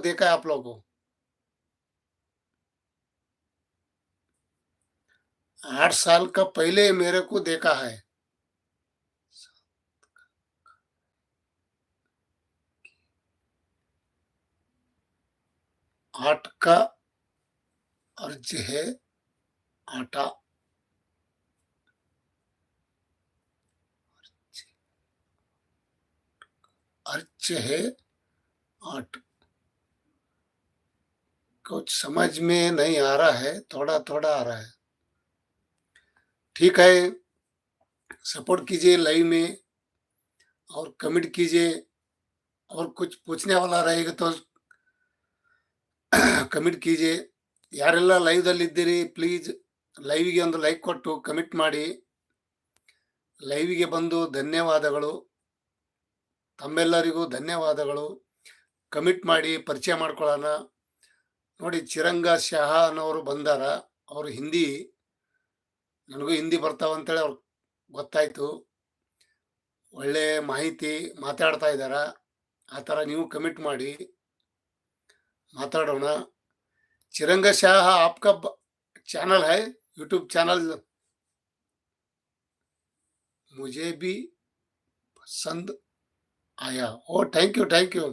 देखा है आप लोगों को? 8 साल का पहले मेरे को देखा है। 8 का अर्ज है आटा। अर्ज है 8। कुछ समझ में नहीं आ रहा है, थोड़ा-थोड़ा आ रहा है। ठीक है, सपोर्ट कीजिए लाइव में और कमेंट कीजिए और कुछ पूछने वाला रहेगा तो ಕಮೆಂಟ್ कीजिए। ಯಾರೆಲ್ಲ ಲೈವ್‌ದಲ್ಲಿದ್ದೀರಿ ಪ್ಲೀಸ್ ಲೈವ್‌ಗೆ ಒಂದು ಲೈಕ್ ಕೊಟ್ಟು ಕಮೆಂಟ್ ಮಾಡಿ. ಲೈವ್‌ಗೆ ಬಂದು ಧನ್ಯವಾದಗಳು. ತಮ್ಮೆಲ್ಲರಿಗೂ ಧನ್ಯವಾದಗಳು. ಕಮೆಂಟ್ ಮಾಡಿ ಪರಿಚಯ ಮಾಡ್ಕೊಳ್ಳೋಣ. ನೋಡಿ ಚಿರಂಗ ಶಹಾ ಅನ್ನೋರು ಬಂದಾರ. ಅವರು ಹಿಂದಿ ನನಗೂ ಹಿಂದಿ ಬರ್ತಾವಂತೇಳಿ ಅವ್ರಿಗೆ ಗೊತ್ತಾಯ್ತು. ಒಳ್ಳೆ ಮಾಹಿತಿ ಮಾತಾಡ್ತಾ ಇದ್ದಾರ. ಆ ಥರ ನೀವು ಕಮೆಂಟ್ ಮಾಡಿ ಮಾತಾಡೋಣ. चिरंग शाह आपका चैनल है यूट्यूब चैनल? मुझे भी पसंद आया। ओ थैंक यू, थैंक यू।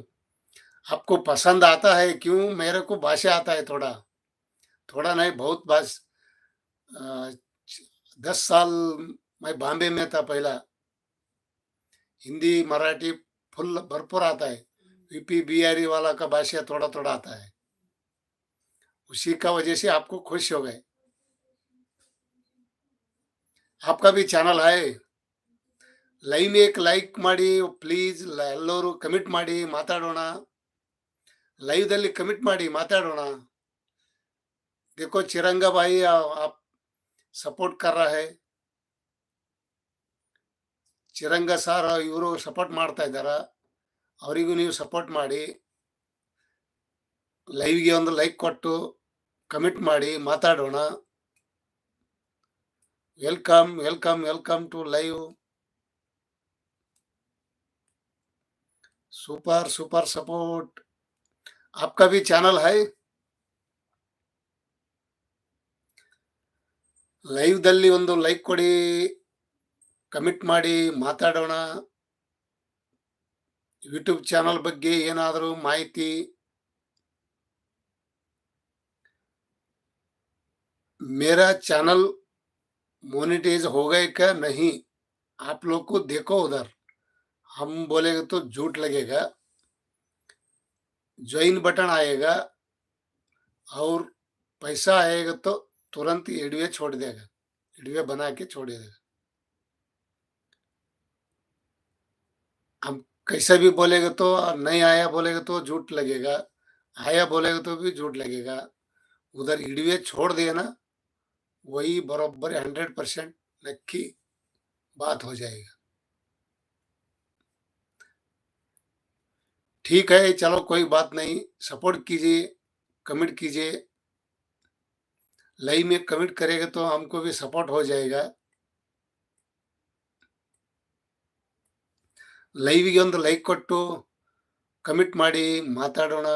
आपको पसंद आता है क्यों? मेरे को भाषा आता है थोड़ा, थोड़ा नहीं बहुत अ, 10 साल मैं बॉम्बे में था पहला। हिंदी मराठी फुल भरपूर आता है। यूपी बिहारी वाला का भाषा थोड़ा थोड़ा आता है। उसी का वजह से आपको खुश हो गए। आपका भी चैनल है। ಲೈವ್ एक ಲೈಕ್ ಮಾಡಿ ಪ್ಲೀಸ್. ಎಲ್ಲರೂ ಕಮೆಂಟ್ ಮಾಡಿ ಮಾತಾಡೋಣ. ಲೈವ್‌ದಲ್ಲಿ ಕಮೆಂಟ್ ಮಾಡಿ ಮಾತಾಡೋಣ. देखो चिरंगा भाई आप सपोर्ट कर रहा है. ಚಿರಂಗ ಸರ್ ಇವರು ಸಪೋರ್ಟ್ ಮಾಡ್ತಾ ಇದ್ದಾರ. ಅವರಿಗೂ ನೀವು ಸಪೋರ್ಟ್ ಮಾಡಿ. ಲೈವ್‌ಗೆ ಒಂದು ಲೈಕ್ ಕೊಟ್ಟು ಕಮೆಂಟ್ ಮಾಡಿ ಮಾತಾಡೋಣ. Welcome, welcome, welcome to live. Super super support. आपका भी चैनल है? ಲೈವ್‌ದಲ್ಲಿ ಒಂದು ಲೈಕ್ ಕೊಡಿ, ಕಮೆಂಟ್ ಮಾಡಿ ಮಾತಾಡೋಣ. ಯೂಟ್ಯೂಬ್ ಚಾನಲ್ ಬಗ್ಗೆ ಏನಾದರೂ ಮಾಹಿತಿ. मेरा चैनल मोनेटाइज हो गए क्या? नहीं, आप लोग को देखो उधर। हम बोलेंगे तो झूठ लगेगा। ज्वाइन बटन आएगा और पैसा आएगा तो तुरंत वीडियो छोड़ देगा, वीडियो बना के छोड़ देगा। हम कैसा भी बोलेगा तो नहीं आया बोलेगा तो झूठ लगेगा, आया बोलेगा तो भी झूठ लगेगा। उधर वीडियो छोड़ दिया ना, वही बराबर 100% नक्की बात हो जाएगा। ठीक है, चलो कोई बात नहीं। सपोर्ट कीजिए, कमेंट कीजिए। लाइव में कमेंट करेगा तो हमको भी सपोर्ट हो जाएगा। ಲೈವ್‌ಗೆ ಒಂದು ಲೈಕ್ ಕೊಟ್ಟು ಕಮೆಂಟ್ ಮಾಡಿ ಮಾತಾಡೋಣ.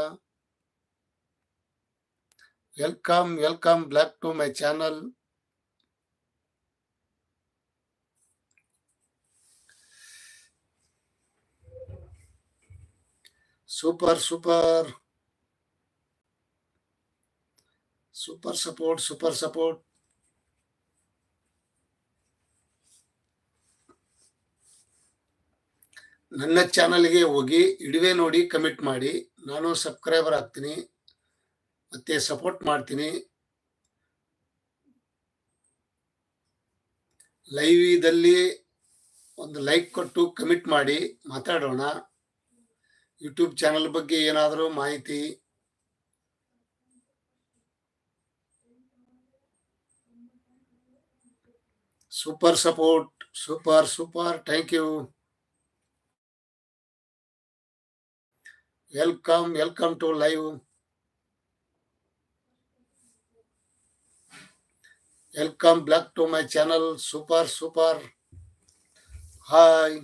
Welcome, welcome back to my channel. Super super super support, super support. ನನ್ನ ಚಾನಲ್‌ಗೆ ಹೋಗಿ ವಿಡಿಯೋ ನೋಡಿ ಕಮೆಂಟ್ ಮಾಡಿ. ನಾನು ಸಬ್ಸ್ಕ್ರೈಬರ್ ಆಗ್ತೀನಿ ಮತ್ತೆ ಸಪೋರ್ಟ್ ಮಾಡ್ತೀನಿ. ಲೈವ್‌ದಲ್ಲಿ ಒಂದು ಲೈಕ್ ಕೊಟ್ಟು ಕಮೆಂಟ್ ಮಾಡಿ ಮಾತಾಡೋಣ. ಯೂಟ್ಯೂಬ್ ಚಾನಲ್ ಬಗ್ಗೆ ಏನಾದರೂ ಮಾಹಿತಿ. Super support, super super, thank you. Welcome, welcome to live. Welcome back to my channel. Super super. Hi.